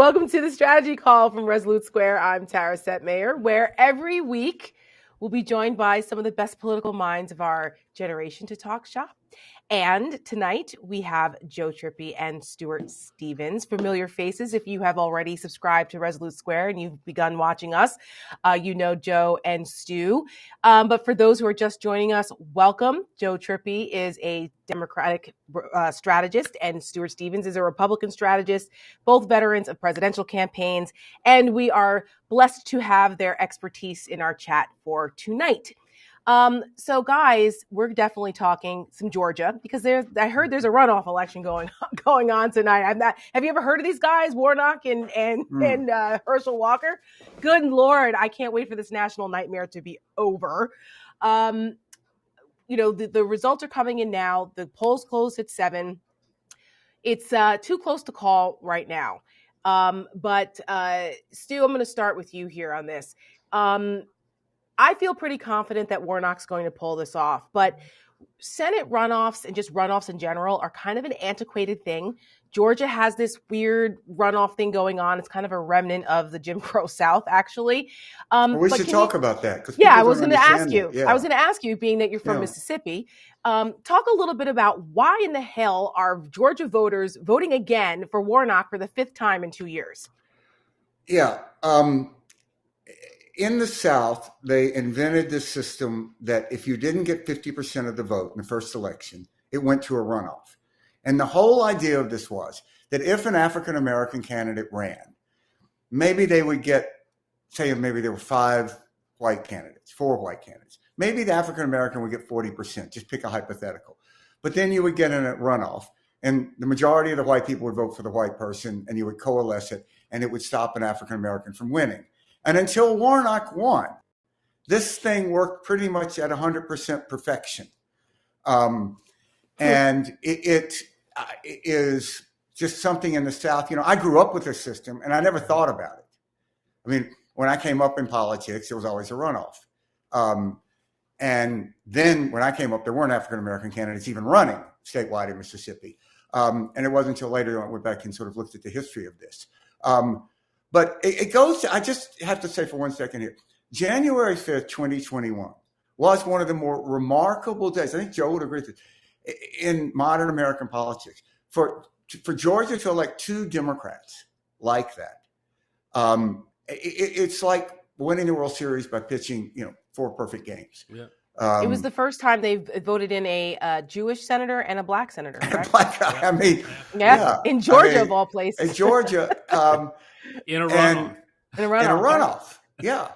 Welcome to the strategy call from Resolute Square. I'm Tara Setmayer, where every week we'll be joined by some of the best political minds of our generation to talk shop. And tonight we have Joe Trippi and Stuart Stevens, familiar faces. If you have already subscribed to Resolute Square and you've begun watching us, you know Joe and Stu. But for those who are just joining us, welcome. Joe Trippi is a Democratic strategist and Stuart Stevens is a Republican strategist, both veterans of presidential campaigns. And we are blessed to have their expertise in our chat for tonight. So guys, we're definitely talking some Georgia because I heard there's a runoff election going on tonight. Have you ever heard of these guys, Warnock and Herschel Walker? Good Lord, I can't wait for this national nightmare to be over. The results are coming in now. The polls closed at 7. It's too close to call right now. But Stu, I'm going to start with you here on this. I feel pretty confident that Warnock's going to pull this off, but Senate runoffs and just runoffs in general are kind of an antiquated thing. Georgia has this weird runoff thing going on. It's kind of a remnant of the Jim Crow South, actually. We should talk about that. Yeah, I was going to ask you. Yeah. I was going to ask you, being that you're from Mississippi, talk a little bit about why in the hell are Georgia voters voting again for Warnock for the 5th time in 2 years? Yeah. In the South, they invented this system that if you didn't get 50% of the vote in the first election, it went to a runoff. And the whole idea of this was that if an African-American candidate ran, maybe they would get, say, maybe there were 4 white candidates. Maybe the African-American would get 40%, just pick a hypothetical. But then you would get in a runoff, and the majority of the white people would vote for the white person, and you would coalesce it, and it would stop an African-American from winning. And until Warnock won, this thing worked pretty much at 100% perfection. And it is just something in the South. I grew up with this system, and I never thought about it. I mean, when I came up in politics, it was always a runoff. And then when I came up, there weren't African-American candidates even running statewide in Mississippi. And it wasn't until later I went back and sort of looked at the history of this. But it goes to, I just have to say for 1 second here, January 5th, 2021 was one of the more remarkable days. I think Joe would agree with this, in modern American politics. For Georgia to elect 2 Democrats like that, it's like winning the World Series by pitching, 4 perfect games. Yeah. It was the first time they've voted in a Jewish senator and a black senator. Right? In Georgia of all places. In Georgia. In a runoff. In a runoff. Yeah.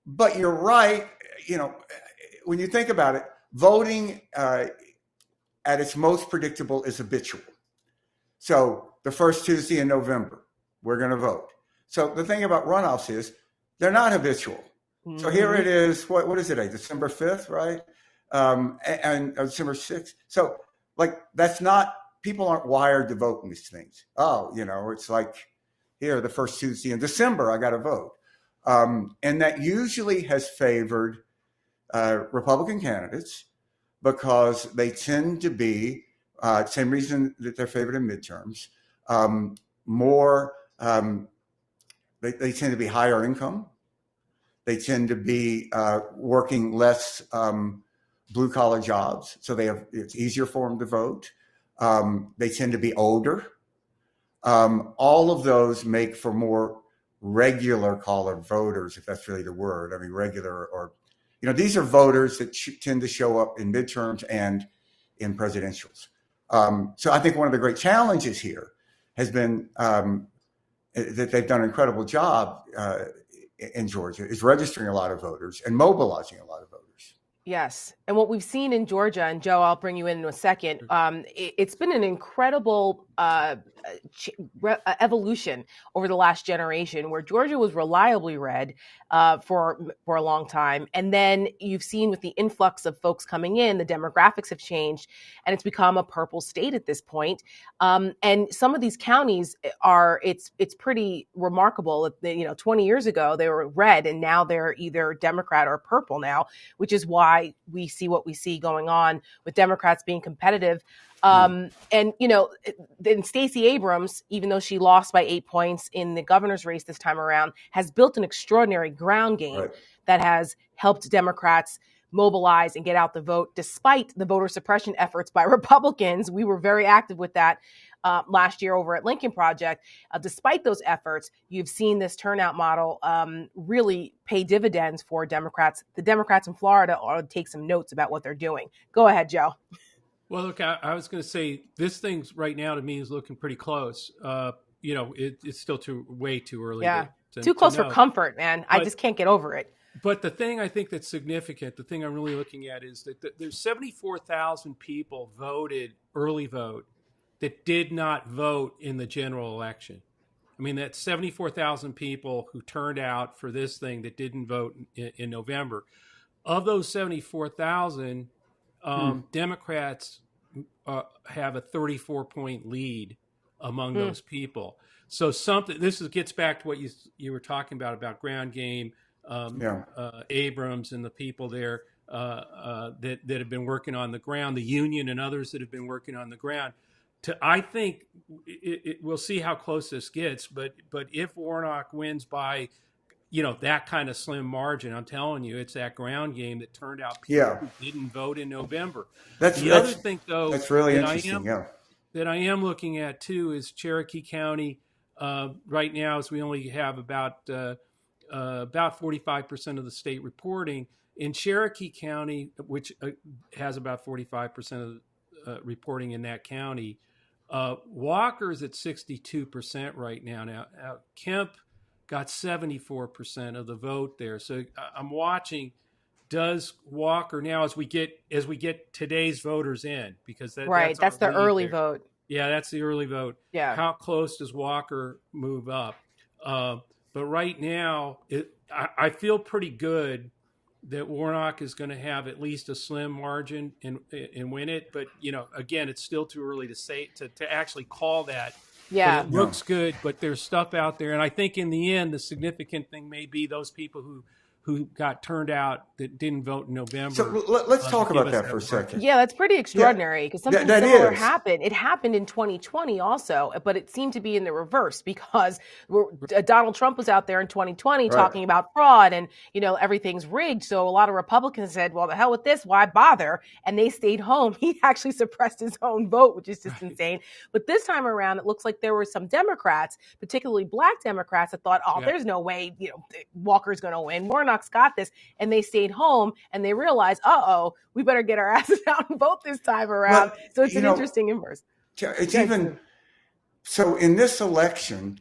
But you're right. When you think about it, voting at its most predictable is habitual. So the first Tuesday in November, we're going to vote. So the thing about runoffs is they're not habitual. Mm-hmm. So here it is. What is it? December 5th, right? And December 6th. So that's not, people aren't wired to vote in these things. It's like, here, the first Tuesday in December, I got to vote. And that usually has favored Republican candidates because they tend to be, same reason that they're favored in midterms, they tend to be higher income. They tend to be working less blue-collar jobs, so it's easier for them to vote. They tend to be older. All of those make for more regular collar voters, if that's really the word. I mean, regular or, these are voters that tend to show up in midterms and in presidentials. So I think one of the great challenges here has been that they've done an incredible job in Georgia, is registering a lot of voters and mobilizing a lot of voters. Yes. And what we've seen in Georgia, and Joe, I'll bring you in a second, it's been an incredible evolution over the last generation where Georgia was reliably red for a long time. And then you've seen with the influx of folks coming in, the demographics have changed and it's become a purple state at this point. And some of these counties it's pretty remarkable. 20 years ago, they were red and now they're either Democrat or purple now, which is why we see what we see going on with Democrats being competitive And, then Stacey Abrams, even though she lost by 8 points in the governor's race this time around, has built an extraordinary ground game that has helped Democrats mobilize and get out the vote, despite the voter suppression efforts by Republicans. We were very active with that last year over at Lincoln Project. Despite those efforts, you've seen this turnout model really pay dividends for Democrats. The Democrats in Florida ought to take some notes about what they're doing. Go ahead, Joe. Well, look, I was going to say this thing right now to me is looking pretty close. It's still way too early. Yeah, too close for comfort, man. I just can't get over it. But the thing I think that's significant, the thing I'm really looking at is that there's 74,000 people voted early vote that did not vote in the general election. I mean, that's 74,000 people who turned out for this thing that didn't vote in November. Of those 74,000, Democrats have a 34-point lead among those people. So gets back to what you were talking about ground game, Abrams and the people there that have been working on the ground, the union and others that have been working on the ground. I think we'll see how close this gets, but if Warnock wins by that kind of slim margin, I'm telling you, it's that ground game that turned out people who didn't vote in November. The other thing, though, that's really interesting. That I am looking at too is Cherokee County. Right now, as we only have about 45% of the state reporting in Cherokee County, which has about 45% of reporting in that county. Walker's at 62% right now. Now Kemp got 74% of the vote there. So I'm watching. Does Walker now, as we get today's voters in, because that's the early vote. Yeah, that's the early vote. Yeah. How close does Walker move up? But right now, I feel pretty good that Warnock is going to have at least a slim margin and win it. But again, it's still too early to say to actually call that. Yeah, but it looks good, but there's stuff out there, and I think in the end, the significant thing may be those people who got turned out that didn't vote in November. So let's talk about that for a second. Yeah, that's pretty extraordinary because something similar happened. It happened in 2020 also, but it seemed to be in the reverse because Donald Trump was out there in 2020 talking about fraud and, everything's rigged. So a lot of Republicans said, well, the hell with this, why bother? And they stayed home. He actually suppressed his own vote, which is just insane. But this time around, it looks like there were some Democrats, particularly Black Democrats, that thought, there's no way, Walker's going to win. Warnock's got this, and they stayed home and they realized, we better get our asses out and vote this time around. So it's an interesting inverse. It's even so in this election,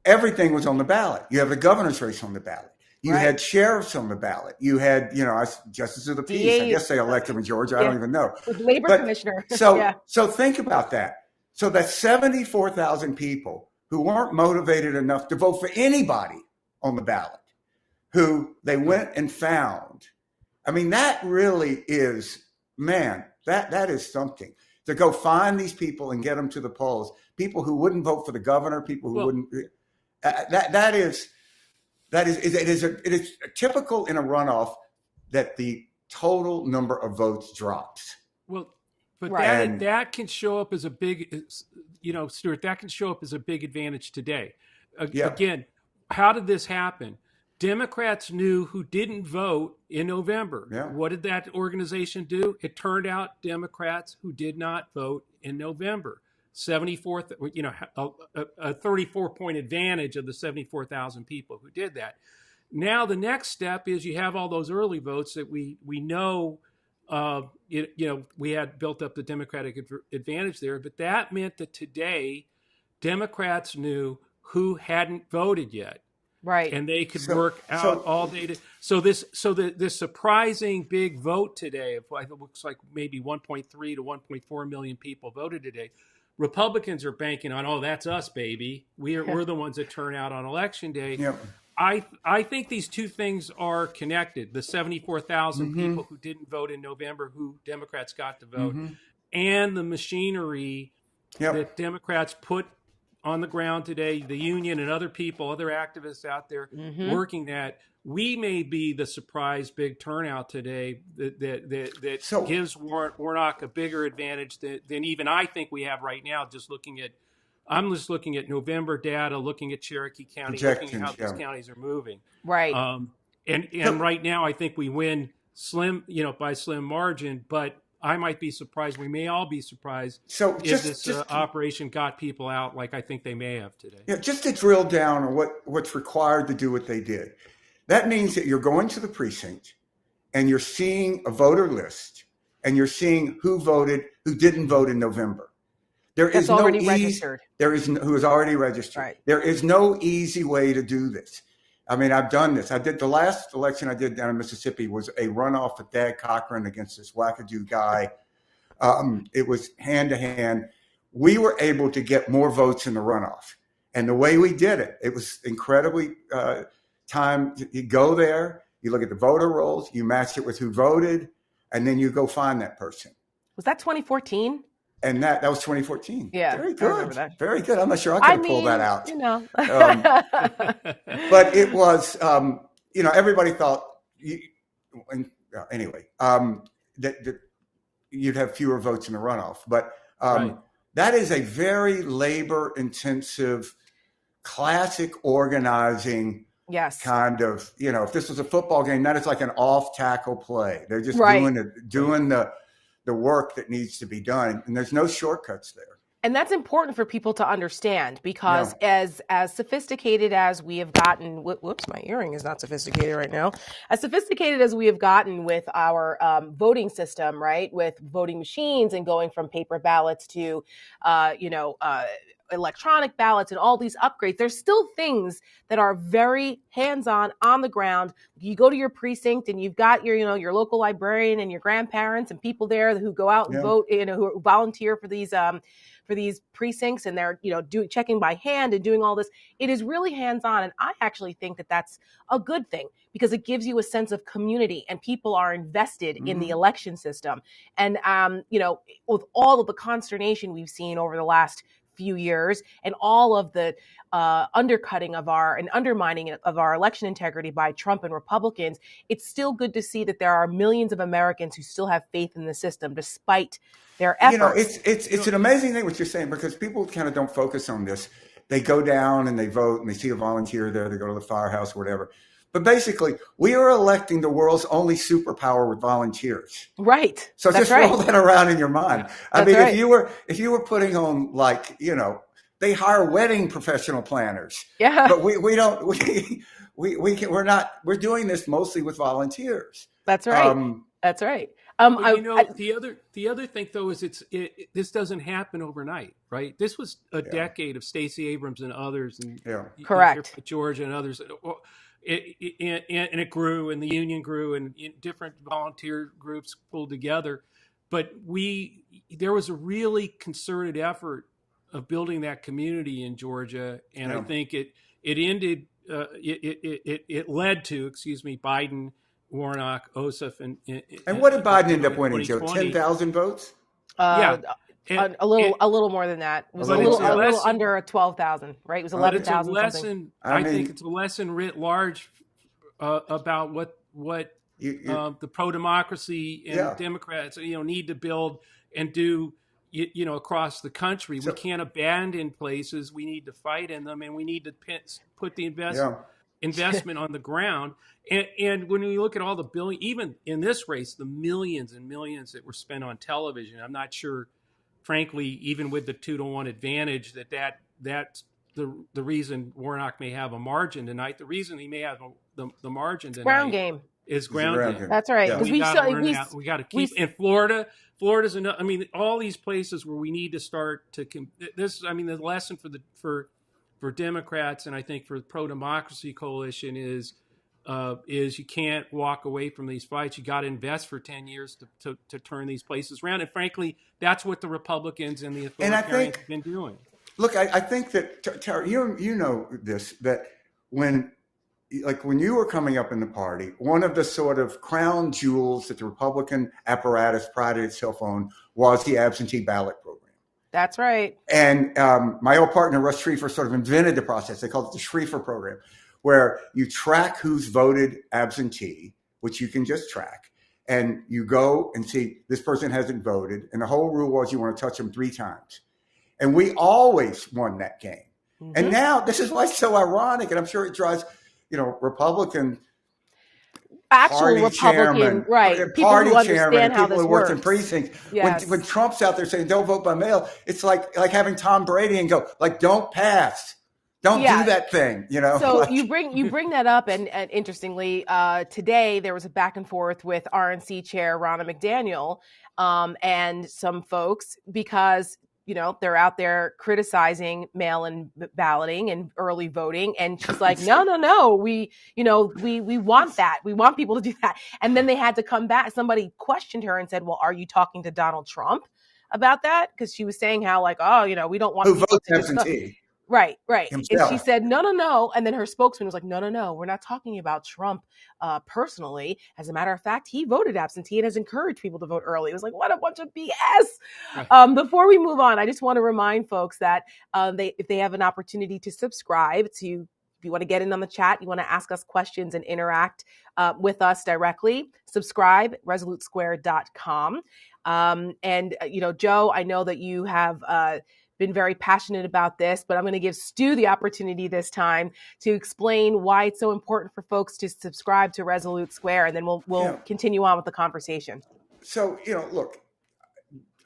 everything was on the ballot. You have the governor's race on the ballot. You had sheriffs on the ballot. You had, justice of the peace. I guess they elected him in Georgia. I don't even know. Labor commissioner. So think about that. So that's 74,000 people who weren't motivated enough to vote for anybody on the ballot, who they went and found. I mean, that really is, man, that is something. To go find these people and get them to the polls, people who wouldn't vote for the governor, people who wouldn't. It is typical in a runoff that the total number of votes drops. Well, but that can show up as a big, Stuart, that can show up as a big advantage today. Again, how did this happen? Democrats knew who didn't vote in November. Yeah. What did that organization do? It turned out Democrats who did not vote in November. 74th, a 34-point advantage of the 74,000 people who did that. Now the next step is you have all those early votes that we know, we had built up the Democratic advantage there, but that meant that today Democrats knew who hadn't voted yet. Right. And they could work out all day. This surprising big vote today of it looks like maybe 1.3 to 1.4 million people voted today. Republicans are banking on, that's us, baby. We're the ones that turn out on election day. Yep. I think these two things are connected. The 74,000 people who didn't vote in November, who Democrats got to vote, and the machinery that Democrats put on the ground today, the union and other people, other activists out there working that, we may be the surprise big turnout today that gives Warnock a bigger advantage than even I think we have right now. I'm just looking at November data, looking at Cherokee County, looking at how these counties are moving. Right. And right now, I think we win by slim margin, but I might be surprised. We may all be surprised if this operation got people out like I think they may have today. Yeah, just to drill down on what's required to do what they did. That means that you're going to the precinct and you're seeing a voter list and you're seeing who voted, who didn't vote in November. Who is already registered. Right. There is no easy way to do this. I mean, I've done this. The last election I did down in Mississippi was a runoff with Dad Cochran against this wackadoo guy. It was hand to hand. We were able to get more votes in the runoff. And the way we did it, it was incredibly time. You go there, you look at the voter rolls, you match it with who voted, and then you go find that person. Was that 2014? And that was 2014. Yeah, very good. Very good. I'm not sure I could have pulled that out. You know, but it was, everybody thought. Anyway, that you'd have fewer votes in the runoff, but that is a very labor-intensive, classic organizing. Yes. Kind of. If this was a football game, that is like an off-tackle play. They're just doing the work that needs to be done, and there's no shortcuts there. And that's important for people to understand because as sophisticated as we have gotten, whoops, my earring is not sophisticated right now. As sophisticated as we have gotten with our voting system, right, with voting machines and going from paper ballots to, electronic ballots and all these upgrades, there's still things that are very hands-on on the ground. You go to your precinct and you've got your local librarian and your grandparents and people there who go out and vote, who volunteer for these precincts, and they're checking by hand and doing all this. It is really hands-on, and I actually think that that's a good thing because it gives you a sense of community and people are invested in the election system. And with all of the consternation we've seen over the last few years and all of the undercutting of and undermining of our election integrity by Trump and Republicans, it's still good to see that there are millions of Americans who still have faith in the system despite their efforts. It's an amazing thing what you're saying because people kind of don't focus on this. They go down and they vote and they see a volunteer there. They go to the firehouse or whatever. But basically, we are electing the world's only superpower with volunteers. Right. So just roll that around in your mind. If you were putting on they hire wedding professional planners. Yeah. But we're doing this mostly with volunteers. That's right. That's right. The other thing though is this doesn't happen overnight, right? This was a decade of Stacey Abrams and others, and correct, Georgia and others. And it grew, and the union grew, and different volunteer groups pulled together. But there was a really concerted effort of building that community in Georgia, and I think it ended. It led to, Biden, Warnock, Ossoff, and what did Biden end up winning, Joe? 10,000 votes? A little more than that. It was a little under 12,000, right? It was 11,000 something. I think it's a lesson writ large about what the pro-democracy and Democrats need to build and do across the country. We can't abandon places. We need to fight in them, and we need to put the investment on the ground. And when we look at all the billion, even in this race, the millions and millions that were spent on television, I'm not sure, frankly, even with the 2-to-1 advantage, that's the reason Warnock may have a margin tonight. The reason he may have the margin tonight ground game is ground game. That's right. We got to keep in Florida's enough. I mean, all these places where we need to start to the lesson for Democrats and I think for the pro-democracy coalition is you can't walk away from these fights. You got to invest for 10 years to turn these places around. And frankly, that's what the Republicans and the authoritarians have been doing. Look, I think that, Tara, you know this, that when you were coming up in the party, one of the sort of crown jewels that the Republican apparatus prided itself on was the absentee ballot program. That's right. And my old partner, Russ Schrieffer, sort of invented the process. They call it the Schrieffer program, where you track who's voted absentee, which you can just track. And you go and see this person hasn't voted. And the whole rule was you want to touch them 3 times. And we always won that game. Mm-hmm. And now this is why it's so ironic. And I'm sure it drives, Republican actual Republican, chairman, right? People party who chairman, understand how people this who works. work in precincts. Yes. When Trump's out there saying don't vote by mail, it's like having Tom Brady and go like don't pass, don't do that thing, So you bring that up, and interestingly, today there was a back and forth with RNC chair Ronna McDaniel and some folks because they're out there criticizing mail-in balloting and early voting. And she's like, no, we want that. We want people to do that. And then they had to come back. Somebody questioned her and said, well, are you talking to Donald Trump about that? Because she was saying how like, we don't want people to absentee. Right. Himself. And she said, no. And then her spokesman was like, no, we're not talking about Trump personally. As a matter of fact, he voted absentee and has encouraged people to vote early. It was like, what a bunch of BS. Right. Before we move on, I just want to remind folks that if they have an opportunity to subscribe to, if you want to get in on the chat, you want to ask us questions and interact with us directly, subscribe, resolutesquare.com. And Joe, I know that you have been very passionate about this, but I'm going to give Stu the opportunity this time to explain why it's so important for folks to subscribe to Resolute Square, and then we'll continue on with the conversation. So, look,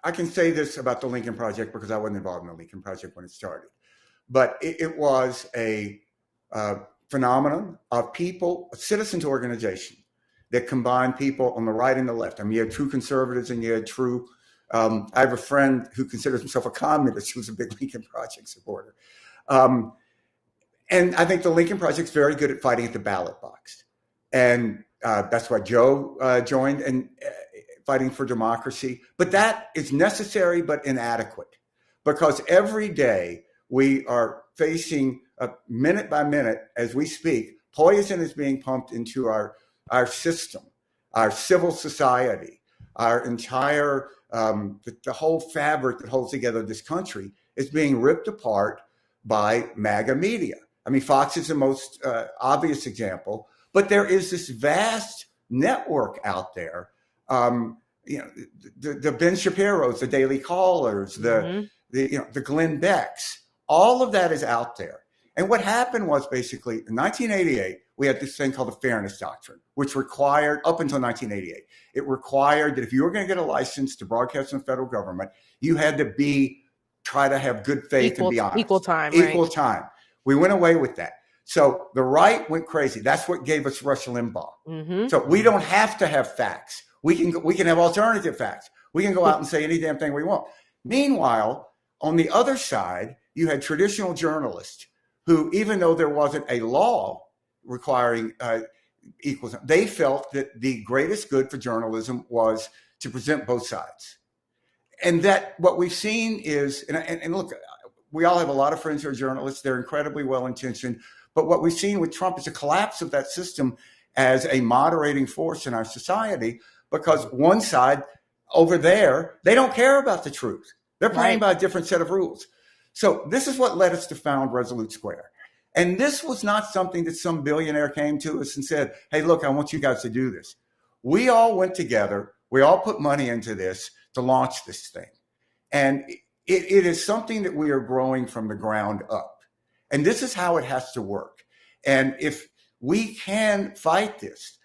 I can say this about the Lincoln Project because I wasn't involved in the Lincoln Project when it started, but it was a phenomenon of people, a citizens organization that combined people on the right and the left. I mean, you had true conservatives and you had true I have a friend who considers himself a communist who's a big Lincoln Project supporter. And I think the Lincoln Project's very good at fighting at the ballot box. And that's why Joe joined and fighting for democracy. But that is necessary but inadequate because every day we are facing, minute by minute as we speak, poison is being pumped into our system, our civil society, our entire the whole fabric that holds together this country is being ripped apart by MAGA media. I mean, Fox is the most obvious example, but there is this vast network out there. The Ben Shapiro's, the Daily Callers, the Glenn Becks, all of that is out there. And what happened was basically in 1988, we had this thing called the Fairness Doctrine, which required, up until 1988, it required that if you were going to get a license to broadcast in the federal government, you had to try to have good faith and be honest. Equal time. Time. We went away with that. So the right went crazy. That's what gave us Rush Limbaugh. Mm-hmm. So we don't have to have facts. We can have alternative facts. We can go out and say any damn thing we want. Meanwhile, on the other side, you had traditional journalists who, even though there wasn't a law requiring equals, they felt that the greatest good for journalism was to present both sides. And that what we've seen is, and look, we all have a lot of friends who are journalists. They're incredibly well-intentioned. But what we've seen with Trump is a collapse of that system as a moderating force in our society, because one side over there, they don't care about the truth. They're playing by a different set of rules. So this is what led us to found Resolute Square. And this was not something that some billionaire came to us and said, hey, look, I want you guys to do this. We all went together. We all put money into this to launch this thing. And it is something that we are growing from the ground up. And this is how it has to work. And if we can fight this,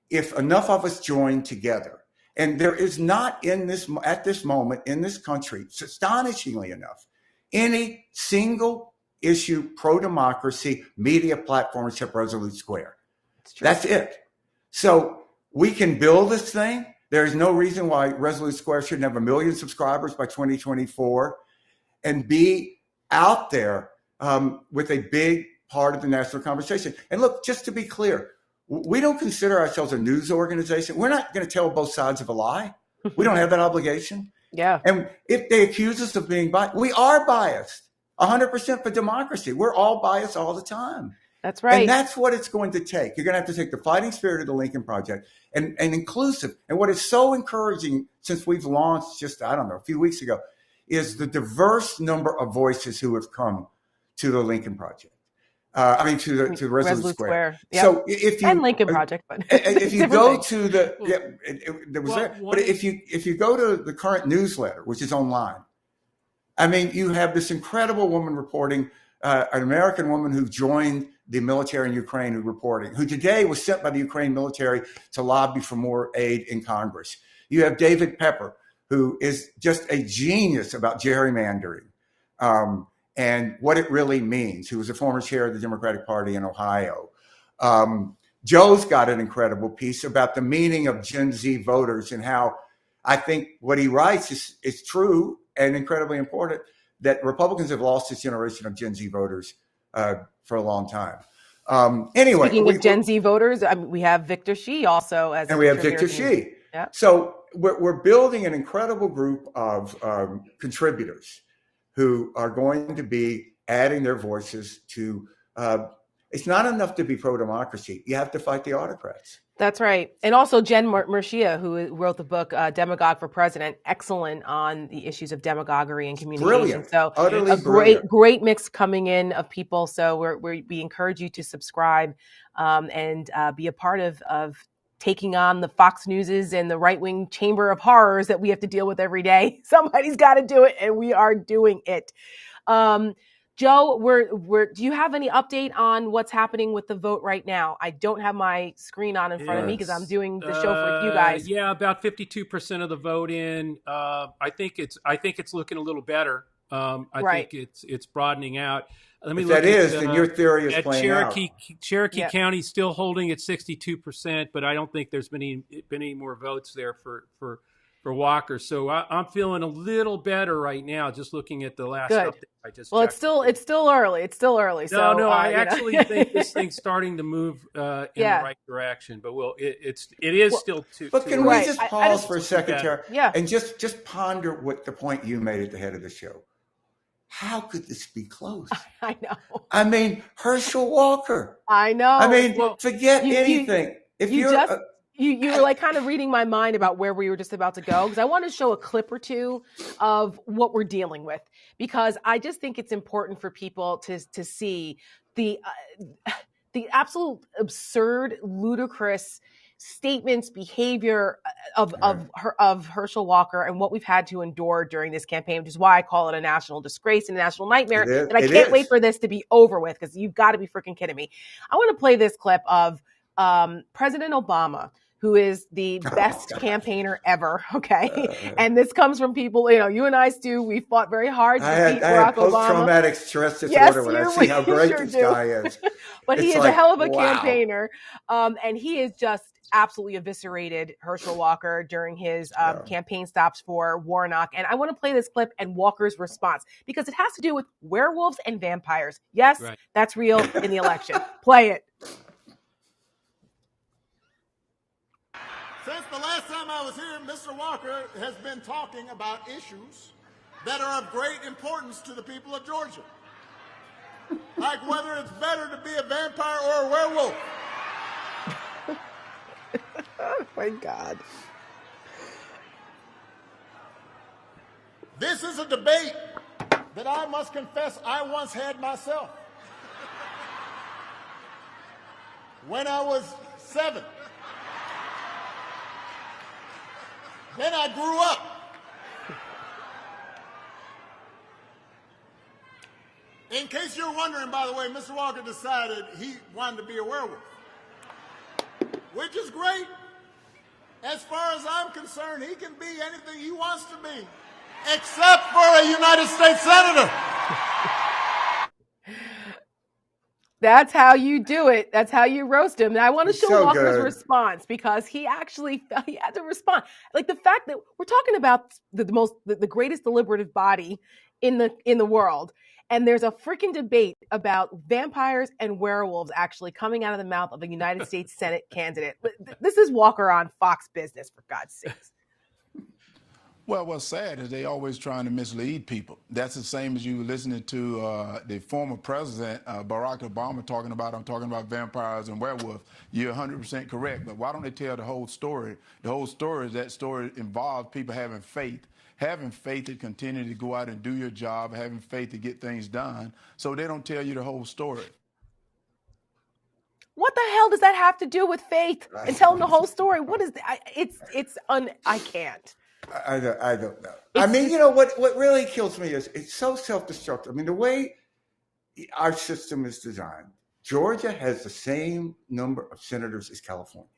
if enough of us join together, and there is not at this moment in this country, astonishingly enough, any single issue pro-democracy media platform except Resolute Square. That's it. So we can build this thing. There is no reason why Resolute Square shouldn't have 1 million subscribers by 2024 and be out there with a big part of the national conversation. And look, just to be clear, we don't consider ourselves a news organization. We're not going to tell both sides of a lie. We don't have that obligation. Yeah. And if they accuse us of being biased, we are biased. 100% for democracy. We're all biased all the time. That's right. And that's what it's going to take. You're going to have to take the fighting spirit of the Lincoln Project and inclusive. And what is so encouraging since we've launched just, a few weeks ago, is the diverse number of voices who have come to the Lincoln Project. To Resolute Square. Yep. So if you and Lincoln Project, but if you go to the Well, if you go to the current newsletter, which is online, I mean, you have this incredible woman reporting, an American woman who joined the military in Ukraine, who today was sent by the Ukraine military to lobby for more aid in Congress. You have David Pepper, who is just a genius about gerrymandering and what it really means, who was a former chair of the Democratic Party in Ohio. Joe's got an incredible piece about the meaning of Gen Z voters and how I think what he writes is true and incredibly important, that Republicans have lost this generation of Gen Z voters for a long time. Anyway, speaking of Gen Z voters, we have Victor Shi also as, and we have Victor Shi. Yeah. So we're building an incredible group of contributors who are going to be adding their voices to. It's not enough to be pro-democracy. You have to fight the autocrats. That's right. And also Jen Murcia, who wrote the book Demagogue for President, excellent on the issues of demagoguery and communication. Brilliant. So Utterly great mix coming in of people. So we encourage you to subscribe and be a part of taking on the Fox Newses and the right-wing chamber of horrors that we have to deal with every day. Somebody's got to do it, and we are doing it. Joe, do you have any update on what's happening with the vote right now? I don't have my screen on in front of me because I'm doing the show for you guys. Yeah, about 52% of the vote in. I think it's looking a little better. I think it's broadening out. Let me look. Then your theory is playing Cherokee, out. Cherokee County still holding at 62%, but I don't think there's been any more votes there for Walker. So I'm feeling a little better right now, just looking at the last update I just checked. It's still early. No, I actually think this thing's starting to move in the right direction. But it is still too. But can we just pause for a second, Tara? Yeah. And just ponder what the point you made at the head of the show. How could this be close? I know. I mean, Herschel Walker. I know. I mean, forget anything. You were like kind of reading my mind about where we were just about to go, because I want to show a clip or two of what we're dealing with, because I just think it's important for people to see the absolute absurd, ludicrous statements, behavior of Herschel Walker and what we've had to endure during this campaign, which is why I call it a national disgrace and a national nightmare. And I can't wait for this to be over with, because you've got to be freaking kidding me. I want to play this clip of President Obama, who is the best campaigner ever, okay? And this comes from people, you and I, Stu, we fought very hard to beat Barack Obama. I had post-traumatic stress disorder when I see how great this guy is. But he is a hell of a campaigner, and he is just absolutely eviscerated Herschel Walker during his campaign stops for Warnock. And I want to play this clip and Walker's response, because it has to do with werewolves and vampires. Yes, that's real in the election. Play it. Since the last time I was here, Mr. Walker has been talking about issues that are of great importance to the people of Georgia. Like whether it's better to be a vampire or a werewolf. Oh my God. This is a debate that I must confess I once had myself. When I was 7. Then I grew up. In case you're wondering, by the way, Mr. Walker decided he wanted to be a werewolf, which is great. As far as I'm concerned, he can be anything he wants to be, except for a United States Senator. That's how you do it. That's how you roast him. And I want to show Walker's response, because he had to respond. Like the fact that we're talking about the greatest deliberative body in the world, and there's a freaking debate about vampires and werewolves actually coming out of the mouth of a United States Senate candidate. This is Walker on Fox Business, for God's sakes. Well, what's sad is they always trying to mislead people. That's the same as you listening to the former president, Barack Obama, talking about vampires and werewolves. You're 100% correct, but why don't they tell the whole story? The whole story is that story involves people having faith, having faith to continue to go out and do your job, having faith to get things done, so they don't tell you the whole story. What the hell does that have to do with faith and telling the whole story? What is that? I can't. I don't know. I mean, you know, what really kills me is it's so self-destructive. I mean, the way our system is designed, Georgia has the same number of senators as California.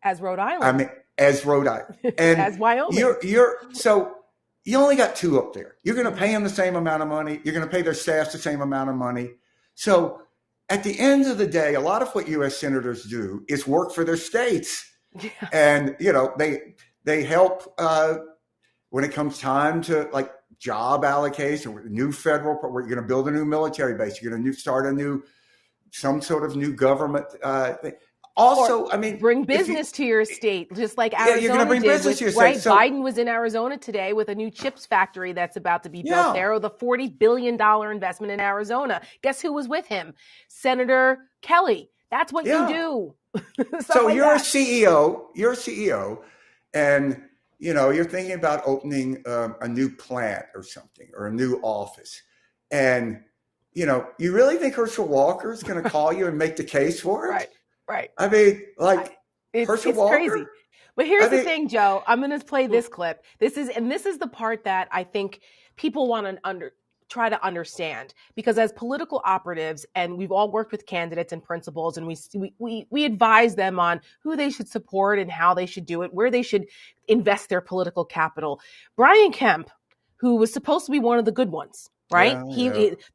As Rhode Island. I mean, as Rhode Island. And as Wyoming. So you only got two up there. You're going to pay them the same amount of money. You're going to pay their staffs the same amount of money. So at the end of the day, a lot of what U.S. senators do is work for their states. Yeah. And, you know, they help when it comes time to like job allocation, new federal, where you're going to build a new military base. You're going to start some sort of new government thing. Also, I mean, bring business to your state, just like Arizona you're going to bring business to your state. Right? So, Biden was in Arizona today with a new chips factory that's about to be built there, with a $40 billion investment in Arizona. Guess who was with him? Senator Kelly. That's what you do. So you're a CEO. You're a CEO, and you know you're thinking about opening a new plant or something, or a new office, and you know you really think Herschel Walker is going to call you and make the case for it? Right. I mean, like Herschel Walker? Crazy. But here's the thing, Joe. I'm going to play this clip. This is the part that I think people want to try to understand, because as political operatives, and we've all worked with candidates and principals, and we advise them on who they should support and how they should do it, where they should invest their political capital. Brian Kemp, who was supposed to be one of the good ones, right?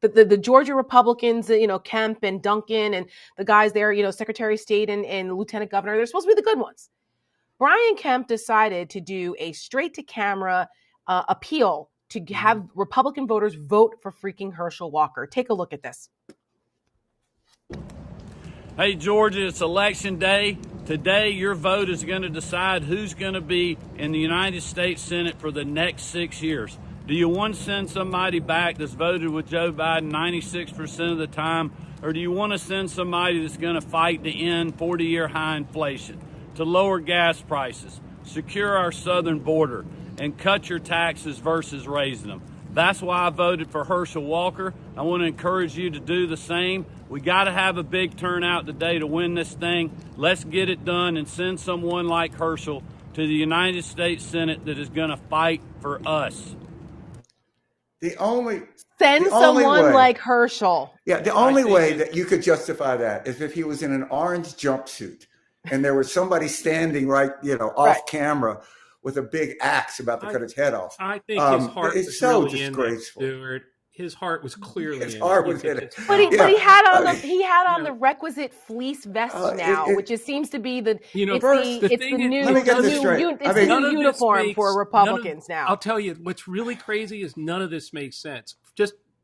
The Georgia Republicans, you know, Kemp and Duncan and the guys there, you know, Secretary of State and Lieutenant Governor, they're supposed to be the good ones. Brian Kemp decided to do a straight to camera appeal to have Republican voters vote for freaking Herschel Walker. Take a look at this. Hey, Georgia, it's election day. Today, your vote is going to decide who's going to be in the United States Senate for the next 6 years. Do you want to send somebody back that's voted with Joe Biden 96% of the time, or do you want to send somebody that's going to fight to end 40-year high inflation, to lower gas prices, secure our southern border, and cut your taxes versus raising them? That's why I voted for Herschel Walker. I want to encourage you to do the same. We got to have a big turnout today to win this thing. Let's get it done and send someone like Herschel to the United States Senate that is going to fight for us. Send someone like Herschel. Yeah, the only way that you could justify that is if he was in an orange jumpsuit and there was somebody standing off camera with a big axe about to cut his head off. I think his heart was so really disgraceful. In it, Stuart. His heart was clearly his heart was in it. But he had on the requisite fleece vest which seems to be the new uniform for Republicans now. I'll tell you, what's really crazy is none of this makes sense.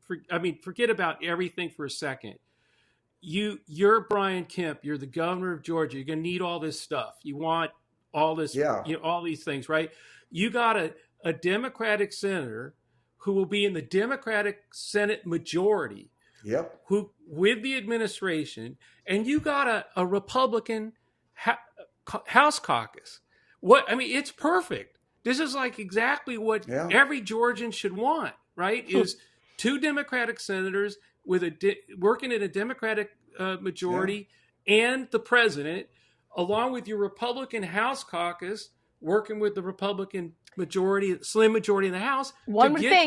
Forget about everything for a second. You're Brian Kemp. You're the governor of Georgia. You're going to need all this stuff. You want all this, all these things, right? You got a Democratic senator who will be in the Democratic Senate majority, who with the administration, and you got a Republican House caucus. It's perfect. This is like exactly what every Georgian should want, right? Is two Democratic senators with working in a Democratic majority and the president, along with your Republican House caucus working with the Republican majority, slim majority in the House,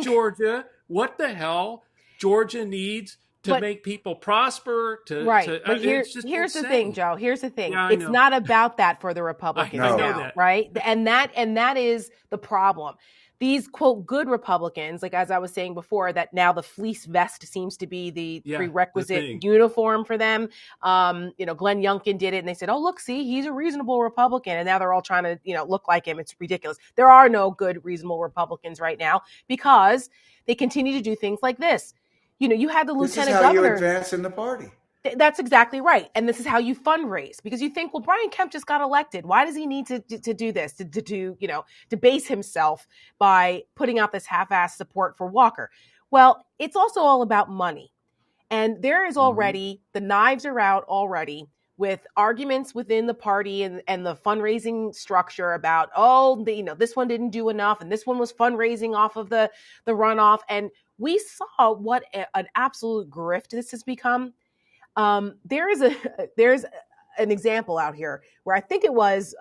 Georgia what the hell Georgia needs to make people prosper. But here's the thing, Joe. Here's the thing. It's not about that for the Republicans now, right? And that is the problem. These, quote, good Republicans, like as I was saying before, that now the fleece vest seems to be the prerequisite uniform for them. Glenn Youngkin did it, and they said, oh, look, see, he's a reasonable Republican. And now they're all trying to, look like him. It's ridiculous. There are no good, reasonable Republicans right now because they continue to do things like this. You had the lieutenant governor. This is how you advance in the party. That's exactly right. And this is how you fundraise, because you think, well, Brian Kemp just got elected. Why does he need to do this, to base himself by putting out this half-assed support for Walker? Well, it's also all about money. And there is already, the knives are out already with arguments within the party and the fundraising structure about, this one didn't do enough and this one was fundraising off of the runoff. And we saw what an absolute grift this has become. There's an example out here where I think it was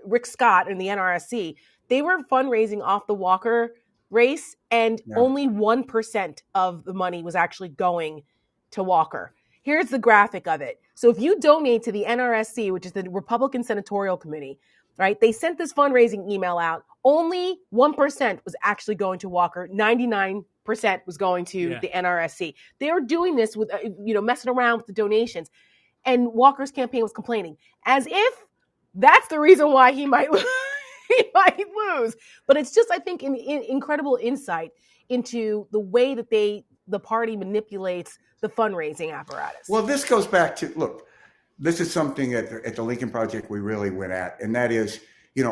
Rick Scott and the NRSC. They were fundraising off the Walker race, and only 1% of the money was actually going to Walker. Here's the graphic of it. So if you donate to the NRSC, which is the Republican Senatorial Committee, right? They sent this fundraising email out. Only 1% was actually going to Walker. 99% was going to the NRSC. They were doing this with, messing around with the donations. And Walker's campaign was complaining as if that's the reason why he might lose. He might lose. But it's just, I think, an incredible insight into the way that the party manipulates the fundraising apparatus. Well, this goes back to, look, this is something at the Lincoln Project we really went at, and that is,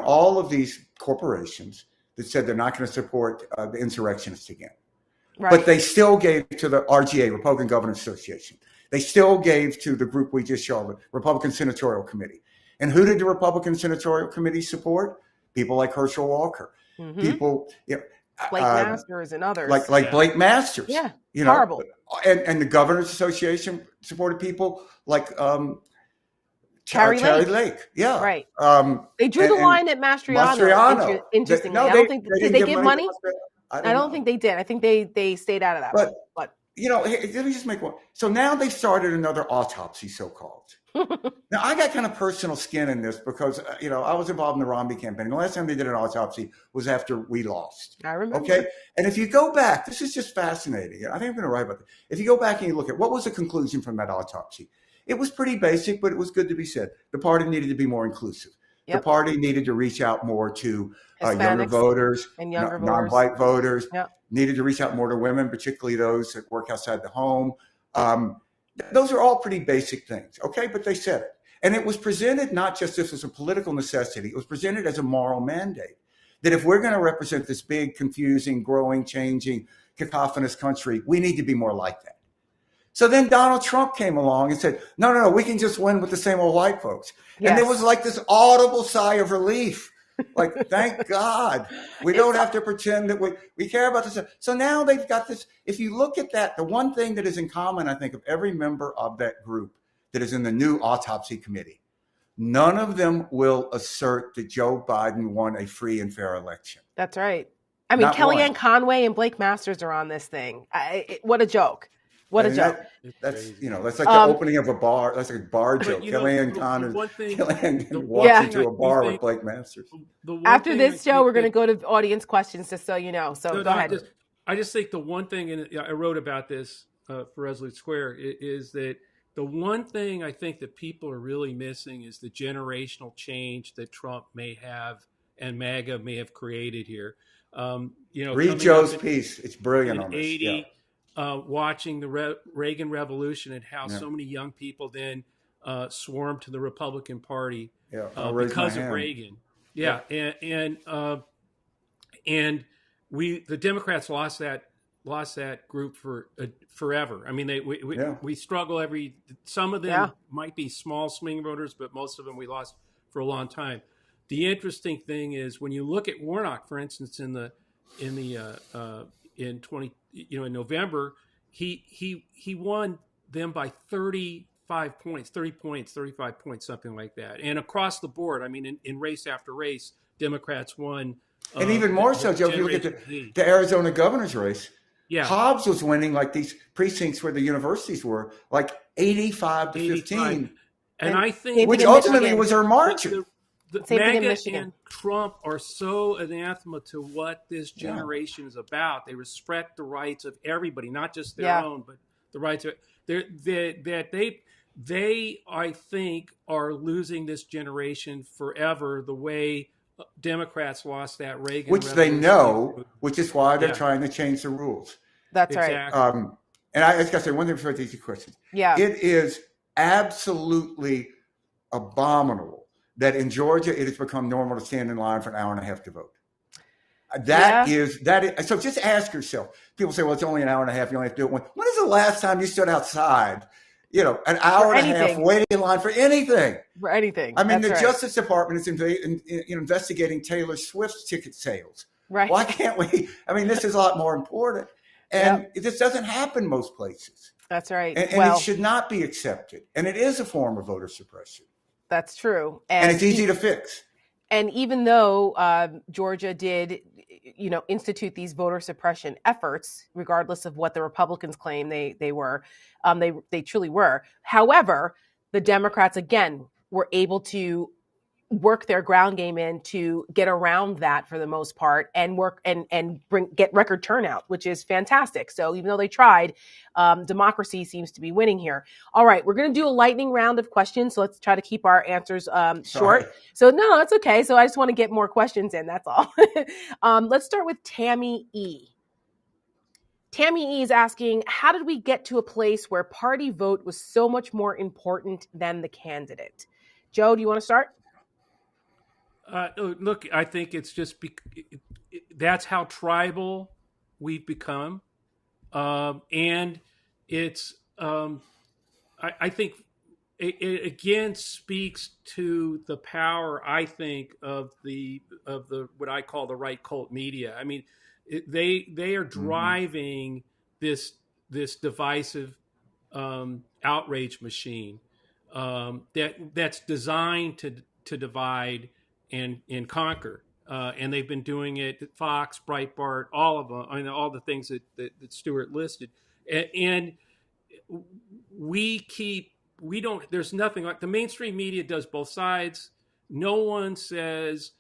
all of these corporations that said they're not going to support the insurrectionists again. Right. But they still gave to the RGA, Republican Governors Association. They still gave to the group we just showed, the Republican Senatorial Committee. And who did the Republican Senatorial Committee support? People like Herschel Walker. Mm-hmm. People, Blake Masters and others. Like Blake Masters. Yeah, horrible. And the Governors Association supported people like Terry Lake. Yeah. Right. They drew the line at Mastriano. Interestingly. I don't think did they give money? I don't think they did. I think they stayed out of that. But let me just make one. So now they've started another autopsy, so-called. Now, I got kind of personal skin in this because, I was involved in the Romney campaign. The last time they did an autopsy was after we lost. I remember. Okay? And if you go back, this is just fascinating. I think I'm going to write about this. If you go back and you look at what was the conclusion from that autopsy, it was pretty basic, but it was good to be said. The party needed to be more inclusive. Yep. The party needed to reach out more to younger voters, and younger non-white voters. Yep. Needed to reach out more to women, particularly those that work outside the home. Those are all pretty basic things, okay? But they said it. And it was presented not just as a political necessity. It was presented as a moral mandate that if we're going to represent this big, confusing, growing, changing, cacophonous country, we need to be more like that. So then Donald Trump came along and said, no, we can just win with the same old white folks. Yes. And there was like this audible sigh of relief. Like, thank God, we don't have to pretend that we care about this. So now they've got this. If you look at that, the one thing that is in common, I think, of every member of that group that is in the new autopsy committee, none of them will assert that Joe Biden won a free and fair election. That's right. I mean, Kellyanne Conway and Blake Masters are on this thing. What a joke. What a joke. That's like the opening of a bar. That's like a bar joke. Kellyanne Conway walks into a bar with Blake Masters. After this show, we're going to go to audience questions, just so you know. So go ahead. I just think the one thing, and I wrote about this for Resolute Square, is that the one thing I think that people are really missing is the generational change that Trump may have and MAGA may have created here. Read Joe's piece. It's brilliant on this. 80, watching the Reagan Revolution and how so many young people then swarmed to the Republican Party because of Reagan. Yeah, and the Democrats lost that group for forever. I mean, we struggle some of them might be small swing voters, but most of them we lost for a long time. The interesting thing is when you look at Warnock, for instance, in November, he won them by 35 points, 35 points, something like that. And across the board, I mean, in race after race, Democrats won. And even more so, Joe, if you look at the Arizona governor's race, Hobbs was winning like these precincts where the universities were, like 85 to 15. And I think, which ultimately was her margin. MAGA and Trump are so anathema to what this generation is about. They respect the rights of everybody, not just their own, but the rights of they I think are losing this generation forever the way Democrats lost that Reagan, which they know, which is why they're trying to change the rules. That's exactly. Right. And I just got to say one thing before I take your questions. Yeah, it is absolutely abominable that in Georgia, it has become normal to stand in line for an hour and a half to vote. That is. So just ask yourself. People say, well, it's only an hour and a half. You only have to do it once. When is the last time you stood outside, an hour and a half anything. waiting in line for anything. For anything. I mean, That's the right. Justice Department is investigating Taylor Swift's ticket sales. Right. Why can't we? I mean, this is a lot more important. And this doesn't happen most places. That's right. And it should not be accepted. And it is a form of voter suppression. That's true. And it's easy to fix. And even though Georgia did, institute these voter suppression efforts, regardless of what the Republicans claim they were, they truly were. However, the Democrats, again, were able to work their ground game in to get around that for the most part and work and get record turnout, which is fantastic. So even though they tried, democracy seems to be winning here. All right, we're going to do a lightning round of questions. So let's try to keep our answers short. So no, that's okay. So I just want to get more questions in. That's all. Let's start with Tammy E. Tammy E is asking, how did we get to a place where party vote was so much more important than the candidate? Joe, do you want to start? Look, I think it's just that's how tribal we've become, and it's I think it again speaks to the power, I think, of the what I call the right cult media. I mean, they are driving this divisive outrage machine that's designed to divide and conquer. And they've been doing it at Fox, Breitbart, all of them. I mean, all the things that Stuart listed. And there's nothing like the mainstream media does both sides. No one says,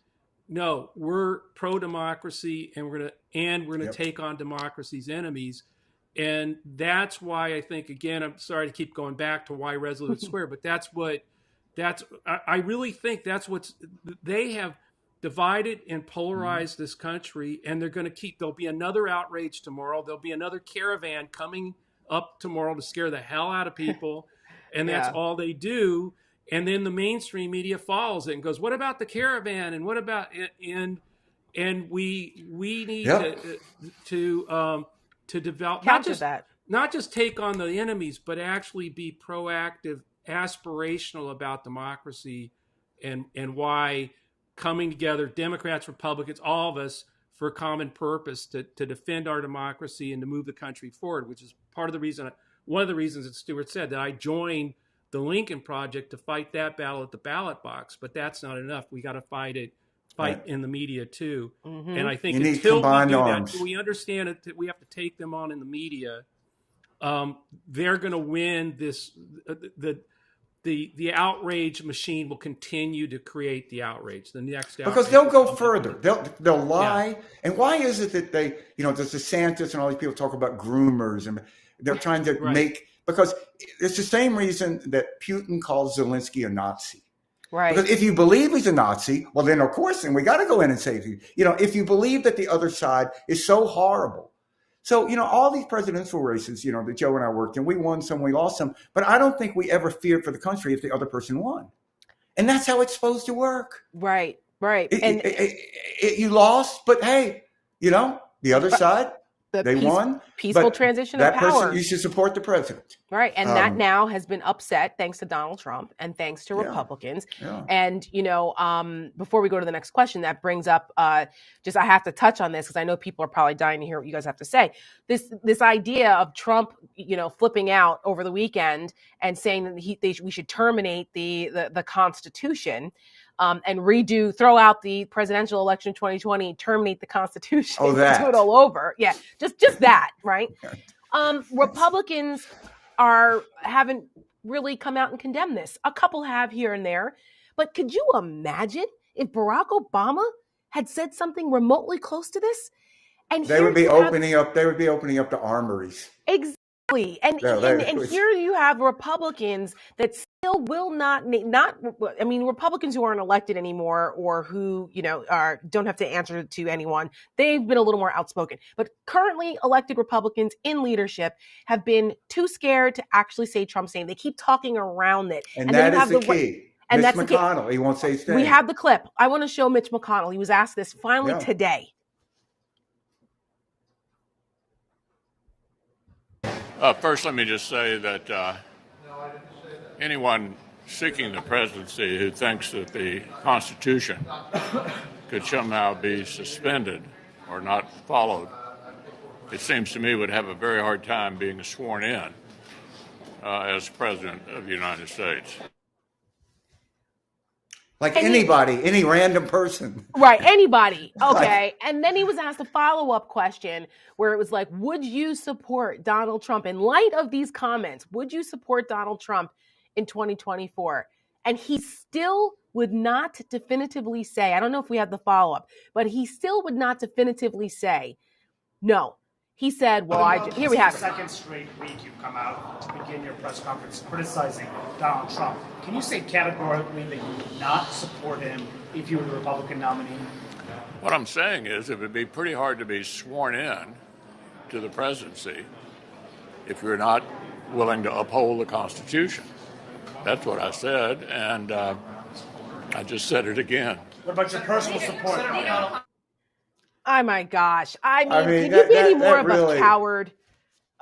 no, we're pro-democracy and we're going to take on democracy's enemies. And that's why I think, again, I'm sorry to keep going back to why Resolute Square, but I really think that's they have divided and polarized this country, and there'll be another outrage tomorrow. There'll be another caravan coming up tomorrow to scare the hell out of people. And that's all they do. And then the mainstream media follows it and goes, what about the caravan? And what about, and we need to develop, not just take on the enemies, but actually be proactive, aspirational about democracy and why coming together, Democrats, Republicans, all of us, for a common purpose to defend our democracy and to move the country forward, which is one of the reasons that Stuart said that I joined the Lincoln Project to fight that battle at the ballot box. But that's not enough. We got to fight in the media too. Mm-hmm. And I think until we do that, we understand it, that we have to take them on in the media. They're going to win this. The outrage machine will continue to create the outrage. The next outrage, because they'll go further. They'll lie. Yeah. And why is it that they, there's DeSantis and all these people talk about groomers, and they're trying to make, because it's the same reason that Putin calls Zelensky a Nazi. Right. Because if you believe he's a Nazi, well, then of course, and we got to go in and save you. If you believe that the other side is so horrible. So, all these presidential races, that Joe and I worked in, we won some, we lost some, but I don't think we ever feared for the country if the other person won. And that's how it's supposed to work. Right. You lost, but hey, the other side, they won. Peaceful transition of power. Person, you should support the president. Right. And that now has been upset thanks to Donald Trump and thanks to Republicans. Yeah. And, before we go to the next question, that brings up I have to touch on this because I know people are probably dying to hear what you guys have to say. This idea of Trump, flipping out over the weekend and saying that we should terminate the Constitution. And throw out the presidential election 2020, terminate the Constitution, do it all over. Yeah, just that, right? Republicans haven't really come out and condemned this. A couple have here and there, but could you imagine if Barack Obama had said something remotely close to this? And they would be opening up the armories. Exactly. And here you have Republicans that still will Republicans who aren't elected anymore or who, don't have to answer to anyone. They've been a little more outspoken. But currently elected Republicans in leadership have been too scared to actually say Trump's name. They keep talking around it. And that is the key. And Mitch McConnell, he won't say his name. We have the clip. I want to show Mitch McConnell. He was asked this finally today. First, let me just say that anyone seeking the presidency who thinks that the Constitution could somehow be suspended or not followed, it seems to me would have a very hard time being sworn in as President of the United States. Like anybody, any random person. Right, anybody. Okay. And then he was asked a follow-up question where it was like, would you support Donald Trump in light of these comments? Would you support Donald Trump in 2024? And he still would not definitively say, I don't know if we have the follow-up, but he still would not definitively say no. He said, well, here we have it. Second straight week you've come out to begin your press conference criticizing Donald Trump. Can you say categorically that you would not support him if you were the Republican nominee? What I'm saying is it would be pretty hard to be sworn in to the presidency if you're not willing to uphold the Constitution. That's what I said, and I just said it again. What about your personal support? Oh my gosh! I mean, can you be any more of a coward?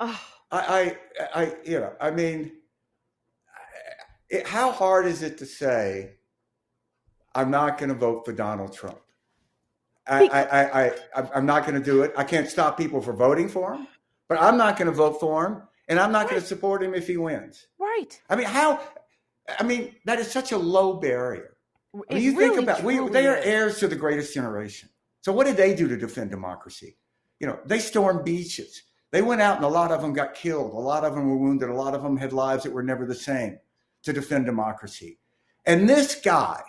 Oh. How hard is it to say I'm not going to vote for Donald Trump? I'm not going to do it. I can't stop people from voting for him, but I'm not going to vote for him, and I'm not going to support him if he wins. Right. That is such a low barrier. When you think about it, they are heirs to the greatest generation. So what did they do to defend democracy? They stormed beaches. They went out and a lot of them got killed. A lot of them were wounded. A lot of them had lives that were never the same to defend democracy. And this guy,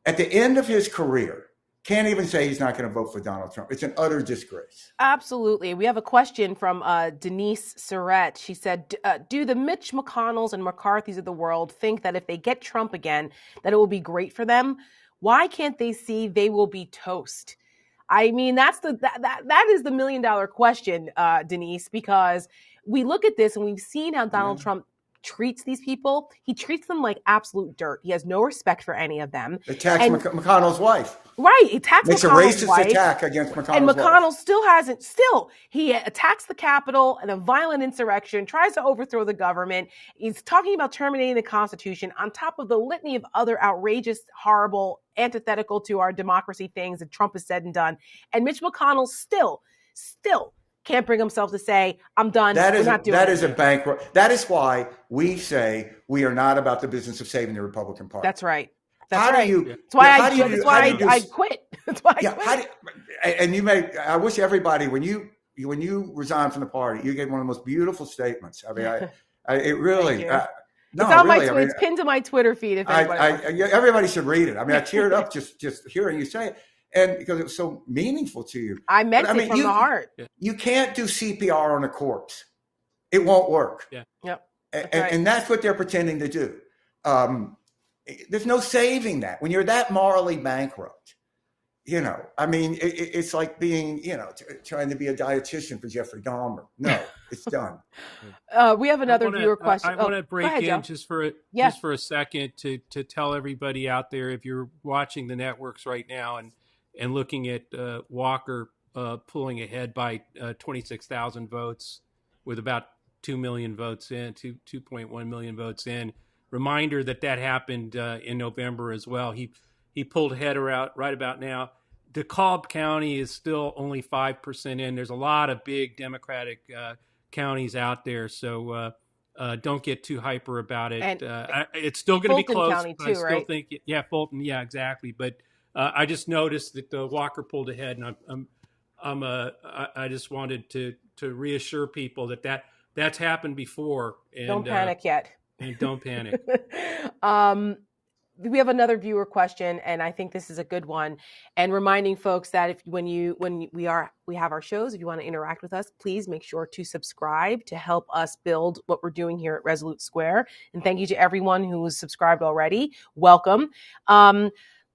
at the end of his career, can't even say he's not going to vote for Donald Trump. It's an utter disgrace. Absolutely. We have a question from Denise Surratt. She said, do the Mitch McConnells and McCarthys of the world think that if they get Trump again, that it will be great for them? Why can't they see they will be toast? I mean, that is the $1 million question, Denise, because we look at this and we've seen how Donald Trump treats these people. He treats them like absolute dirt. He has no respect for any of them. Attacks McConnell's wife. Right. Attacks Makes McConnell's a racist wife, attack against McConnell's and McConnell wife. He attacks the Capitol and a violent insurrection, tries to overthrow the government. He's talking about terminating the Constitution on top of the litany of other outrageous, horrible, antithetical to our democracy things that Trump has said and done. And Mitch McConnell still can't bring himself to say, I'm done. That is a bankrupt. That is why we say we are not about the business of saving the Republican Party. That's right. That's why I quit. That's why I quit. I wish everybody, when you resigned from the party, you gave one of the most beautiful statements. I mean, it really. No, it's on really, my it's pinned to my Twitter feed. If everybody should read it. I mean, I teared up just hearing you say it. And because it was so meaningful to you. I meant it from the heart. You can't do CPR on a corpse. It won't work. Yeah. Yep. And that's what they're pretending to do. There's no saving that. When you're that morally bankrupt, it's like being, trying to be a dietitian for Jeffrey Dahmer. No, it's done. We have another viewer question. I want to break in just for a second to tell everybody out there, if you're watching the networks right now and looking at Walker pulling ahead by 26,000 votes with about 2 million votes in, 2.1 million votes in. Reminder that happened in November as well. He pulled ahead right about now. DeKalb County is still only 5% in. There's a lot of big Democratic counties out there, so don't get too hyper about it. It's still going to be close. County too, I still right? think, Fulton, exactly. But I just noticed that Walker pulled ahead, and I just wanted to reassure people that's happened before. And, don't panic yet. And don't panic. We have another viewer question, and I think this is a good one. And reminding folks that when we have our shows, if you want to interact with us, please make sure to subscribe to help us build what we're doing here at Resolute Square. And thank you to everyone who is subscribed already. Welcome.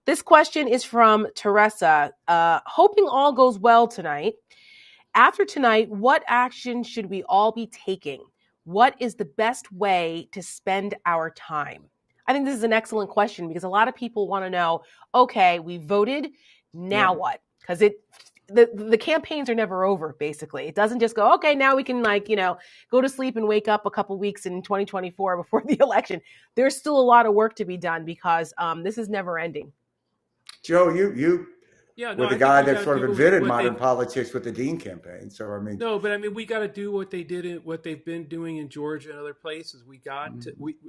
This question is from Teresa. Hoping all goes well tonight. After tonight, what action should we all be taking? What is the best way to spend our time? I think this is an excellent question because a lot of people want to know, okay, we voted, now what? Because the campaigns are never over, basically. It doesn't just go, okay, now we can go to sleep and wake up a couple weeks in 2024 before the election. There's still a lot of work to be done because this is never ending. Joe, you Yeah, no, were the I think guy we that got to sort of do invented what modern they. politics with the Dean campaign. So, I mean, No, but I mean, we got to do what they did, what they've been doing in Georgia and other places. We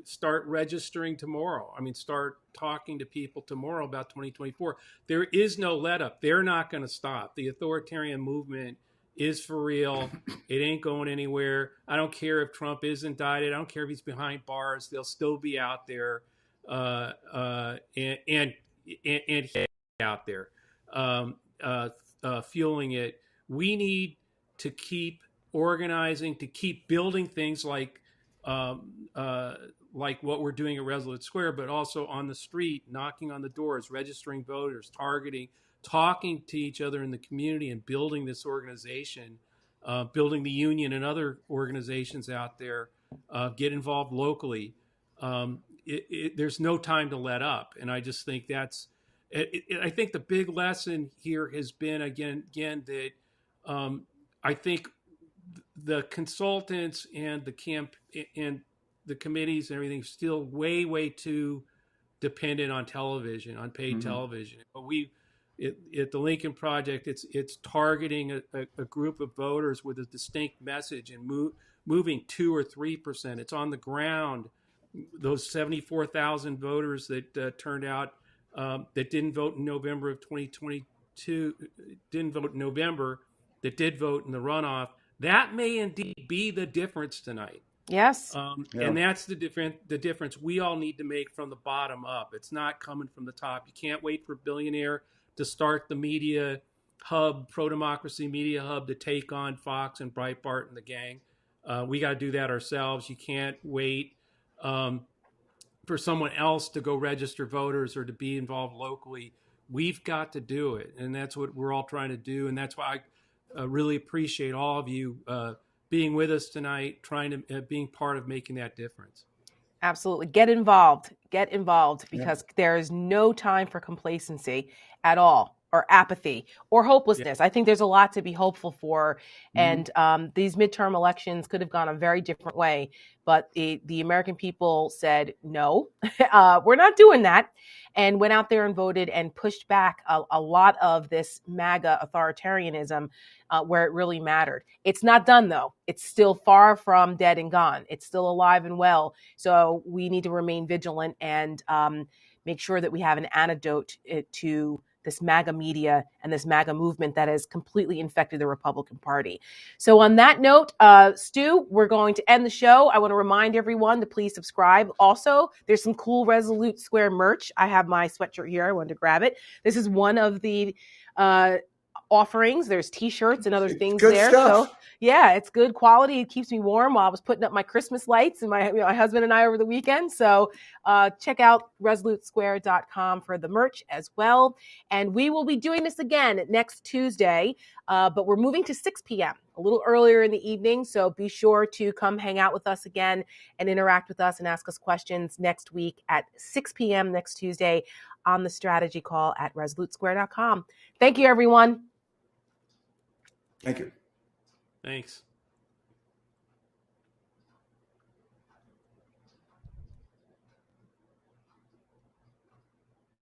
start registering tomorrow. I mean, start talking to people tomorrow about 2024. There is no let up. They're not going to stop. The authoritarian movement is for real. It ain't going anywhere. I don't care if Trump is indicted. I don't care if he's behind bars. They'll still be out there, and out there, fueling it. We need to keep organizing, to keep building things like what we're doing at Resolute Square, but also on the street, knocking on the doors, registering voters, targeting, talking to each other in the community, and building this organization, building the union and other organizations out there. Get involved locally. There's no time to let up, and I just think that's. I think the big lesson here has been again that I think the consultants and the camp and the committees and everything still way too dependent on television, on paid television. But at the Lincoln Project, it's targeting a group of voters with a distinct message and moving 2 or 3%. It's on the ground. Those 74,000 voters that turned out that didn't vote in November of 2022, didn't vote in November, that did vote in the runoff. That may indeed be the difference tonight. Yes. And that's the difference we all need to make from the bottom up. It's not coming from the top. You can't wait for a billionaire to start the media hub, pro-democracy media hub, to take on Fox and Breitbart and the gang. We got to do that ourselves. You can't wait for someone else to go register voters or to be involved locally. We've got to do it. And that's what we're all trying to do. And that's why I really appreciate all of you being with us tonight, trying to being part of making that difference. Absolutely. Get involved because there is no time for complacency at all, or apathy or hopelessness. I think there's a lot to be hopeful for. And these midterm elections could have gone a very different way. But the American people said, no, we're not doing that. And went out there and voted and pushed back a lot of this MAGA authoritarianism where it really mattered. It's not done, though. It's still far from dead and gone. It's still alive and well. So we need to remain vigilant and make sure that we have an antidote to this MAGA media and this MAGA movement that has completely infected the Republican Party. So on that note, Stu, we're going to end the show. I want to remind everyone to please subscribe. Also, there's some cool Resolute Square merch. I have my sweatshirt here. I wanted to grab it. This is one of the offerings. There's t-shirts and other things good there. stuff. So yeah, it's good quality. It keeps me warm while I was putting up my Christmas lights and my husband and I over the weekend. So check out resolutesquare.com for the merch as well. And we will be doing this again next Tuesday, but we're moving to 6 p.m., a little earlier in the evening. So be sure to come hang out with us again and interact with us and ask us questions next week at 6 p.m. next Tuesday on the strategy call at resolutesquare.com. Thank you, everyone. Thank you. Thanks.